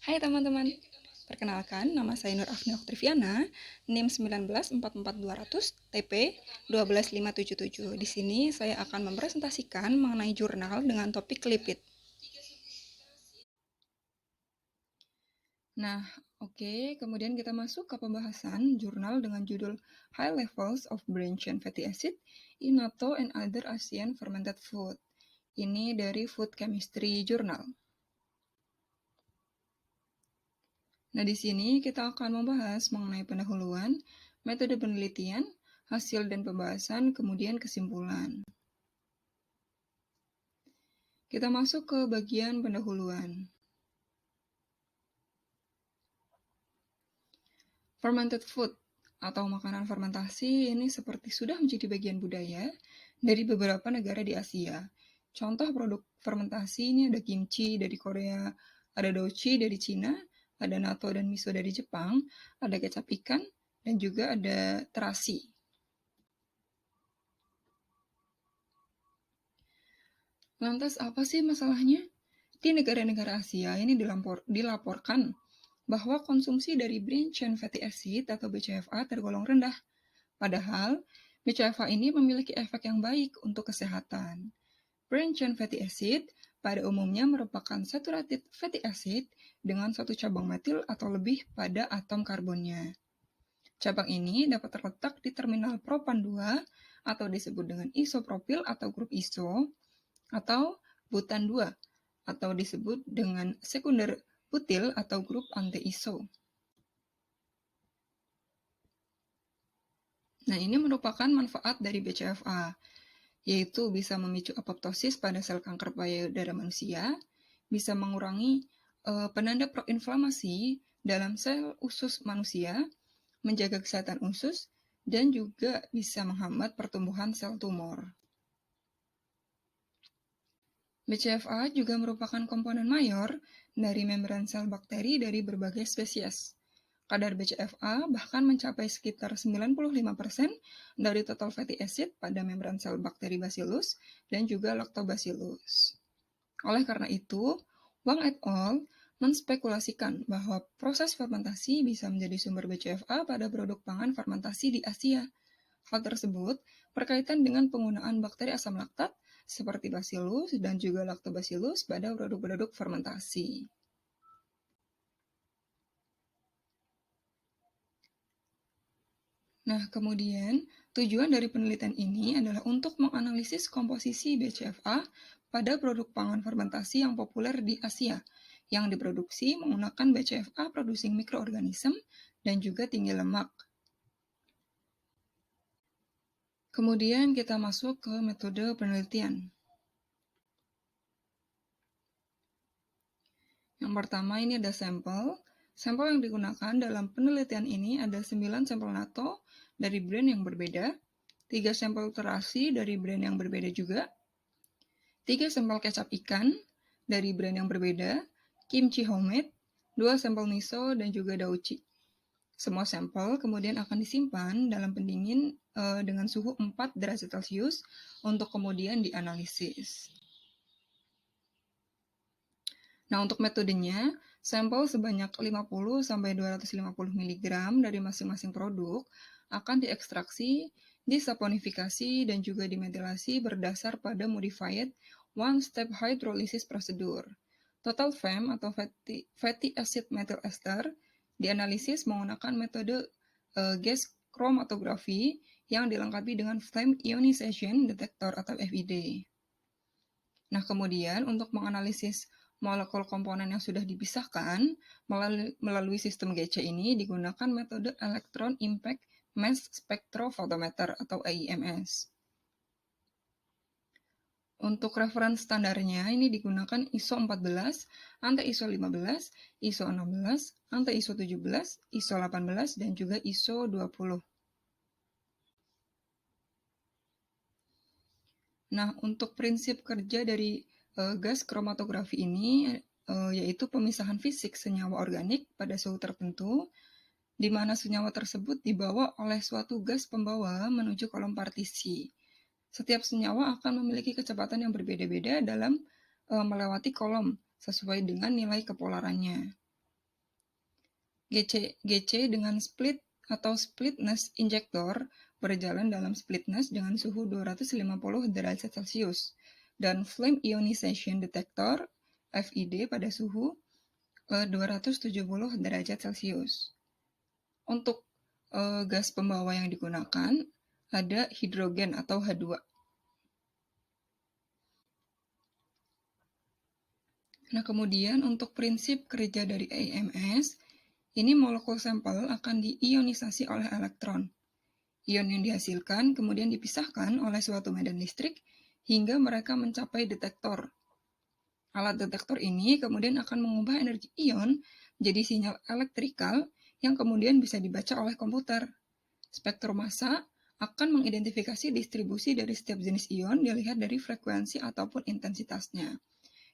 Hai teman-teman, perkenalkan nama saya Nur Afni Oktaviana, NIM 1944200, TP 12577. Di sini saya akan mempresentasikan mengenai jurnal dengan topik lipid. Nah, oke, kemudian kita masuk ke pembahasan jurnal dengan judul High Levels of Branched Chain Fatty Acid in Natto and Other Asian Fermented Food. Ini dari Food Chemistry Journal. Nah, di sini kita akan membahas mengenai pendahuluan, metode penelitian, hasil dan pembahasan, kemudian kesimpulan. Kita masuk ke bagian pendahuluan. Fermented food atau makanan fermentasi ini seperti sudah menjadi bagian budaya dari beberapa negara di Asia. Contoh produk fermentasi ini ada kimchi dari Korea, ada douchi dari Cina, ada natto dan miso dari Jepang, ada kecap ikan, dan juga ada terasi. Lantas apa sih masalahnya? Di negara-negara Asia ini dilaporkan bahwa konsumsi dari branched chain fatty acid atau BCFA tergolong rendah. Padahal, BCFA ini memiliki efek yang baik untuk kesehatan. Branched chain fatty acid pada umumnya merupakan saturated fatty acid dengan satu cabang metil atau lebih pada atom karbonnya. Cabang ini dapat terletak di terminal propan 2 atau disebut dengan isopropil atau grup iso, atau butan 2 atau disebut dengan sekunder butil atau grup anti-iso. Nah, ini merupakan manfaat dari BCFA, yaitu bisa memicu apoptosis pada sel kanker payudara manusia, bisa mengurangi penanda proinflamasi dalam sel usus manusia, menjaga kesehatan usus, dan juga bisa menghambat pertumbuhan sel tumor. BCFA juga merupakan komponen mayor dari membran sel bakteri dari berbagai spesies. Kadar BCFA bahkan mencapai sekitar 95% dari total fatty acid pada membran sel bakteri Bacillus dan juga Lactobacillus. Oleh karena itu, Wang et al. Menspekulasikan bahwa proses fermentasi bisa menjadi sumber BCFA pada produk pangan fermentasi di Asia. Hal tersebut berkaitan dengan penggunaan bakteri asam laktat seperti Bacillus dan juga Lactobacillus pada produk-produk fermentasi. Nah, kemudian tujuan dari penelitian ini adalah untuk menganalisis komposisi BCFA pada produk pangan fermentasi yang populer di Asia, yang diproduksi menggunakan BCFA producing microorganism dan juga tinggi lemak. Kemudian kita masuk ke metode penelitian. Yang pertama ini ada sampel. Sampel yang digunakan dalam penelitian ini ada 9 sampel natto dari brand yang berbeda, 3 sampel terasi dari brand yang berbeda juga, 3 sampel kecap ikan dari brand yang berbeda, kimchi homemade, 2 sampel miso, dan juga douchi. Semua sampel kemudian akan disimpan dalam pendingin dengan suhu 4 derajat Celcius untuk kemudian dianalisis. Nah, untuk metodenya, sampel sebanyak 50-250 mg dari masing-masing produk akan diekstraksi, disaponifikasi, dan juga dimetilasi berdasar pada modified one-step hydrolysis procedure. Total FAM atau fatty acid methyl ester dianalisis menggunakan metode gas chromatography yang dilengkapi dengan flame ionization detector atau FID. Nah, kemudian untuk menganalisis molekul komponen yang sudah dipisahkan melalui sistem GC ini digunakan metode Electron Impact Mass Spectrophotometer atau EIMS. Untuk referensi standarnya ini digunakan ISO 14, anti-ISO 15, ISO 16, anti-ISO 17, ISO 18, dan juga ISO 20. Nah, untuk prinsip kerja dari gas kromatografi ini yaitu pemisahan fisik senyawa organik pada suhu tertentu, di mana senyawa tersebut dibawa oleh suatu gas pembawa menuju kolom partisi. Setiap senyawa akan memiliki kecepatan yang berbeda-beda dalam melewati kolom sesuai dengan nilai kepolarannya. GC dengan split atau splitness injektor berjalan dalam splitness dengan suhu 250 derajat Celcius dan flame ionization detector FID pada suhu 270 derajat Celcius. Untuk gas pembawa yang digunakan ada hidrogen atau H2. Nah, kemudian untuk prinsip kerja dari AMS, ini molekul sampel akan diionisasi oleh elektron. Ion yang dihasilkan kemudian dipisahkan oleh suatu medan listrik hingga mereka mencapai detektor. Alat detektor ini kemudian akan mengubah energi ion menjadi sinyal elektrikal yang kemudian bisa dibaca oleh komputer. Spektrum massa akan mengidentifikasi distribusi dari setiap jenis ion dilihat dari frekuensi ataupun intensitasnya,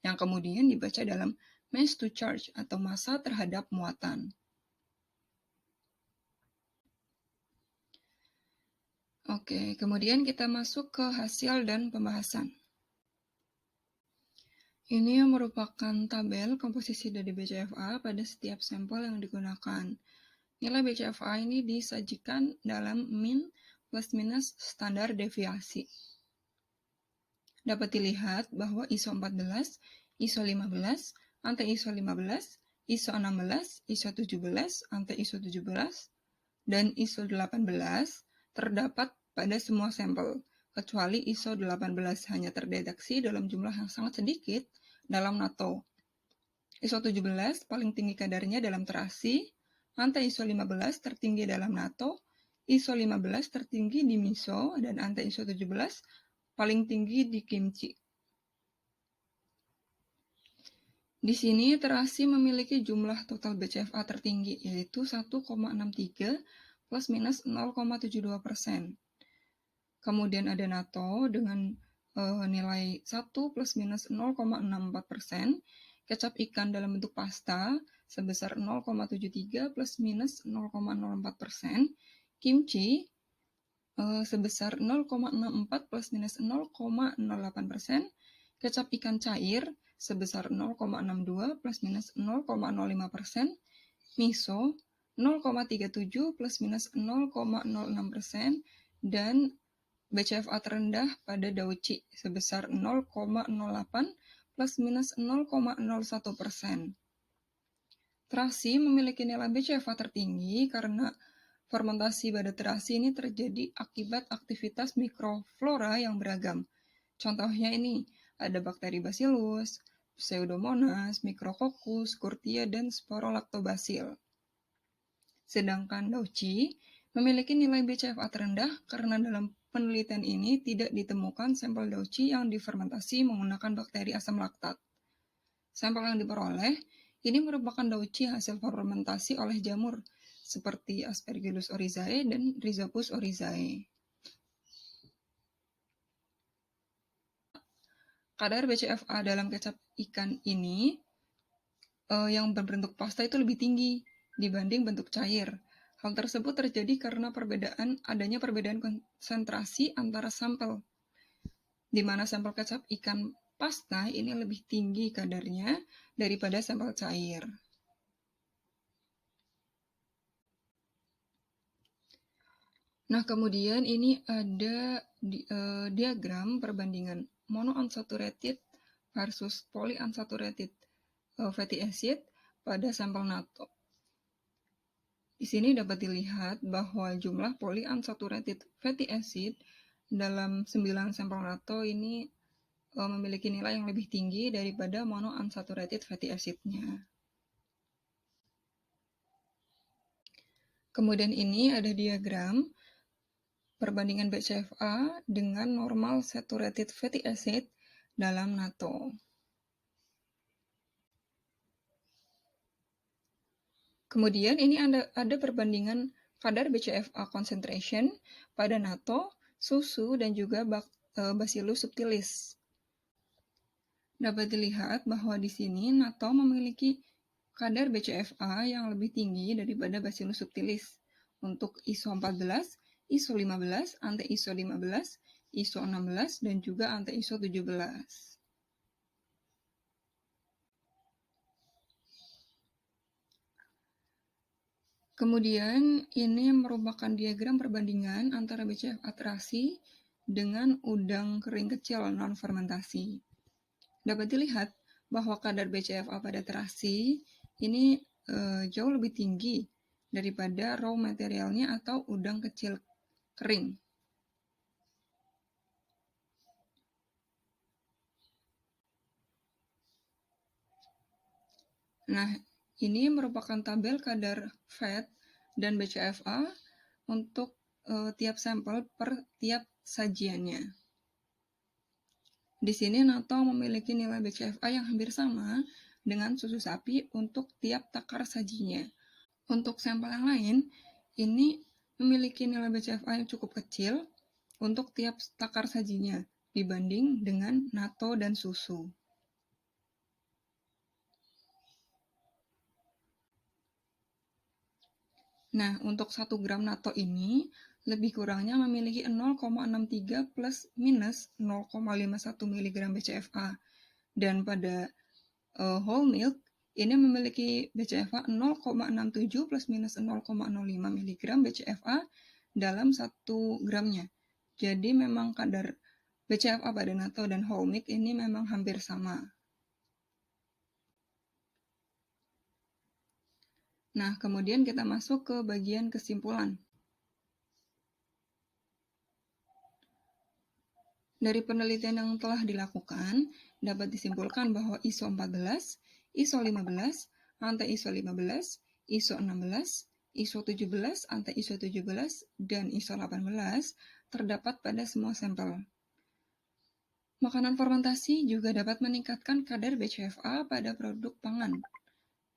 yang kemudian dibaca dalam mass to charge atau massa terhadap muatan. Oke, kemudian kita masuk ke hasil dan pembahasan. Ini merupakan tabel komposisi dari BCFA pada setiap sampel yang digunakan. Nilai BCFA ini disajikan dalam min plus minus standar deviasi. Dapat dilihat bahwa ISO 14, ISO 15, anti-ISO 15, ISO 16, ISO 17, anti-ISO 17, dan ISO 18 terdapat pada semua sampel, kecuali ISO 18 hanya terdeteksi dalam jumlah yang sangat sedikit dalam NATO. ISO 17 paling tinggi kadarnya dalam terasi, anti-ISO 15 tertinggi dalam NATO, ISO 15 tertinggi di MISO, dan anti-ISO 17 paling tinggi di kimchi. Di sini terasi memiliki jumlah total BCFA tertinggi, yaitu 1,63 plus minus 0,72%. Kemudian ada NATO dengan nilai 1 plus minus 0,64%, kecap ikan dalam bentuk pasta sebesar 0,73 plus minus 0,04%, kimchi sebesar 0,64 plus minus 0,08%, kecap ikan cair sebesar 0,62 plus minus 0,05%, miso 0,37 plus minus 0,06%, dan BCFA terendah pada Dauchi sebesar 0,08 plus minus 0,01%. Terasi memiliki nilai BCFA tertinggi karena fermentasi pada terasi ini terjadi akibat aktivitas mikroflora yang beragam. Contohnya ini ada bakteri Bacillus, Pseudomonas, Micrococcus, Curtia, dan Sporolactobacil. Sedangkan Dauchi memiliki nilai BCFA terendah karena dalam penelitian ini tidak ditemukan sampel Dauchi yang difermentasi menggunakan bakteri asam laktat. Sampel yang diperoleh ini merupakan Dauchi hasil fermentasi oleh jamur seperti Aspergillus oryzae dan Rhizopus oryzae. Kadar BCFA dalam kecap ikan ini yang berbentuk pasta itu lebih tinggi dibanding bentuk cair. Hal tersebut terjadi karena adanya perbedaan konsentrasi antara sampel, di mana sampel kecap ikan pasta ini lebih tinggi kadarnya daripada sampel cair. Nah, kemudian ini ada diagram perbandingan monounsaturated versus polyunsaturated fatty acid pada sampel NATO. Di sini dapat dilihat bahwa jumlah polyunsaturated fatty acid dalam 9 sampel NATO ini memiliki nilai yang lebih tinggi daripada monounsaturated fatty acid-nya. Kemudian ini ada diagram perbandingan BCFA dengan normal saturated fatty acid dalam NATO. Kemudian ini ada perbandingan kadar BCFA concentration pada NATO, susu, dan juga Bacillus subtilis. Dapat dilihat bahwa di sini NATO memiliki kadar BCFA yang lebih tinggi daripada Bacillus subtilis untuk ISO 14, ISO 15, anti-ISO 15, ISO 16, dan juga anti-ISO 17. Kemudian ini merupakan diagram perbandingan antara BCFA terasi dengan udang kering kecil non-fermentasi. Dapat dilihat bahwa kadar BCFA pada terasi ini jauh lebih tinggi daripada raw materialnya atau udang kecil kering. Nah, ini merupakan tabel kadar fat dan BCFA untuk tiap sampel per tiap sajiannya. Di sini natto memiliki nilai BCFA yang hampir sama dengan susu sapi untuk tiap takar sajinya. Untuk sampel yang lain, ini memiliki nilai BCFA yang cukup kecil untuk tiap takar sajinya dibanding dengan natto dan susu. Nah, untuk 1 gram natto ini lebih kurangnya memiliki 0,63 plus minus 0,51 mg BCFA. Dan pada whole milk ini memiliki BCFA 0,67 plus minus 0,05 mg BCFA dalam 1 gramnya. Jadi memang kadar BCFA pada natto dan whole milk ini memang hampir sama. Nah, kemudian kita masuk ke bagian kesimpulan. Dari penelitian yang telah dilakukan, dapat disimpulkan bahwa ISO 14, ISO 15, anti-ISO 15, ISO 16, ISO 17, anti-ISO 17, dan ISO 18 terdapat pada semua sampel. Makanan fermentasi juga dapat meningkatkan kadar BCFA pada produk pangan.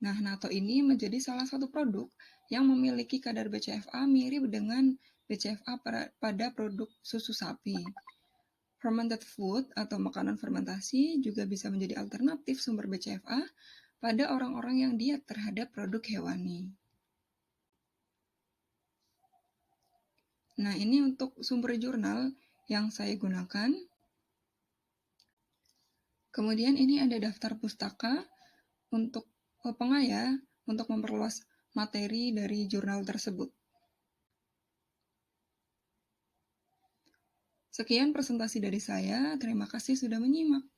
Nah, natto ini menjadi salah satu produk yang memiliki kadar BCFA mirip dengan BCFA pada produk susu sapi. Fermented food atau makanan fermentasi juga bisa menjadi alternatif sumber BCFA pada orang-orang yang diet terhadap produk hewani. Nah, ini untuk sumber jurnal yang saya gunakan. Kemudian ini ada daftar pustaka untuk pengaya untuk memperluas materi dari jurnal tersebut. Sekian presentasi dari saya. Terima kasih sudah menyimak.